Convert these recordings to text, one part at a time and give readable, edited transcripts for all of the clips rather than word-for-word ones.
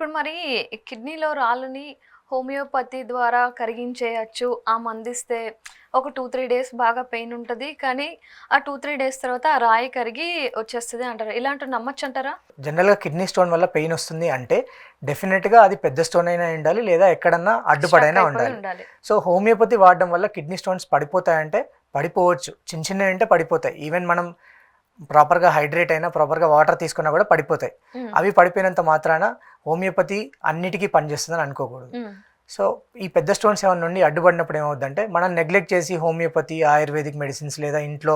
ఇప్పుడు మరి కిడ్నీలో రాళ్ళని హోమియోపతి ద్వారా కరిగించేయచ్చు. ఆ మందిస్తే ఒక 2, 3 డేస్ బాగా పెయిన్ ఉంటది. కానీ ఆ 2, 3 డేస్ తర్వాత ఆ రాయి కరిగి వచ్చేస్తది అంటారు. ఇలాంటివి నమ్మొచ్చంటారా? జనరల్‌గా కిడ్నీ స్టోన్ వల్ల పెయిన్ వస్తుంది అంటే డెఫినిట్‌గా అది పెద్ద స్టోన్ అయినా ఉండాలి లేదా ఎక్కడన్నా స్ట్రక్ అడ్డుపడైనా అయిపోయి ఉండాలి. ఉండాలి. సో హోమియోపతి వాడడం వల్ల కిడ్నీ స్టోన్స్ పడిపోతాయంటే పడిపోవచ్చు. చిన్న చిన్నవి అంటే పడిపోతాయి. ఈవెన్ మనం ప్రాపర్‌గా హైడ్రేట్ అయినా ప్రాపర్‌గా వాటర్ తీసుకున్నా కూడా పడిపోతాయి. హ్మ్. అవి పడిపోయినంత మాత్రాన హోమియోపతి అన్నిటికీ పనిచేస్తుందని అనుకోకూడదు. హ్మ్. సో ఈ పెద్ద స్టోన్స్ ఏమన్నా నుండి అడ్డుపడినప్పుడు ఏమవుద్దంటే మనం నెగ్లెక్ట్ చేసి హోమియోపతి, ఆయుర్వేదిక్ మెడిసిన్స్ లేదా ఇంట్లో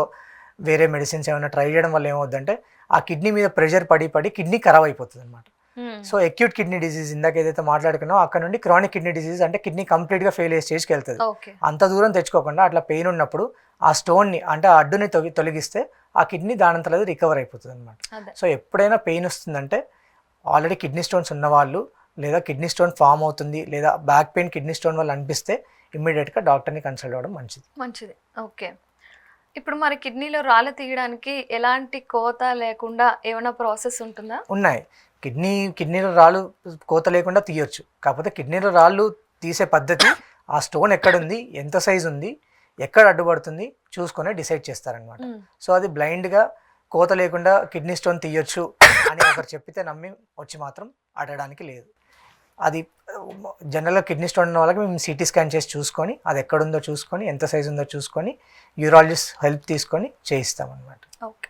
వేరే మెడిసిన్స్ ఏమైనా ట్రై చేయడం వల్ల ఏమవుద్దంటే ఆ కిడ్నీ మీద ప్రెషర్ పడి పడి కిడ్నీ ఖరాబ్ అయిపోతుంది అనమాట. హ్మ్. సో అక్యూట్ కిడ్నీ డిసీజ్ ఇందాక ఏదైతే మాట్లాడుకున్నామో అక్కడ నుండి క్రానిక్ కిడ్నీ డిసీజ్ అంటే కిడ్నీ కంప్లీట్గా ఫెయిల్ అయ్యే స్టేజ్కి వెళ్తుంది. ఓకే. అంత దూరం తెచ్చుకోకుండా అట్లా పెయిన్ ఉన్నప్పుడు ఆ స్టోన్ని అంటే ఆ అడ్డుని తొలగిస్తే ఆ కిడ్నీ దానంతలో రికవర్ అయిపోతుంది అనమాట. అదే. సో ఎప్పుడైనా పెయిన్ వస్తుందంటే ఆల్రెడీ కిడ్నీ స్టోన్స్ ఉన్నవాళ్ళు లేదా కిడ్నీ స్టోన్ ఫామ్ అవుతుంది లేదా బ్యాక్ పెయిన్ కిడ్నీ స్టోన్ వల్ల అనిపిస్తే ఇమ్మీడియట్గా డాక్టర్ని కన్సల్ట్ అవ్వడం మంచిది. మంచిది. ఓకే. ఇప్పుడు మరి కిడ్నీలో రాళ్ళు తీయడానికి ఎలాంటి కోత లేకుండా ఏమైనా ప్రాసెస్ ఉంటుందా? ఉన్నాయి. కిడ్నీలో రాళ్ళు కోత లేకుండా తీయొచ్చు. కాకపోతే కిడ్నీలో రాళ్ళు తీసే పద్ధతి ఆ స్టోన్ ఎక్కడుంది, ఎంత సైజ్ ఉంది, ఎక్కడ అడ్డుపడుతుంది చూసుకొని డిసైడ్ చేస్తారనమాట. హ్మ్. సో అది బ్లైండ్గా కోత లేకుండా కిడ్నీ స్టోన్ తీయొచ్చు అని ఒకరు చెప్పితే నమ్మి వచ్చి మాత్రం అడగడానికి లేదు. అది జనరల్గా కిడ్నీ స్టోన్ ఉన్న వాళ్ళకి మేము సిటీ స్కాన్ చేసి చూసుకొని అది ఎక్కడుందో చూసుకొని ఎంత సైజ్ ఉందో చూసుకొని యూరాలజిస్ట్ హెల్ప్ తీసుకొని చేయిస్తామన్నమాట. ఓకే.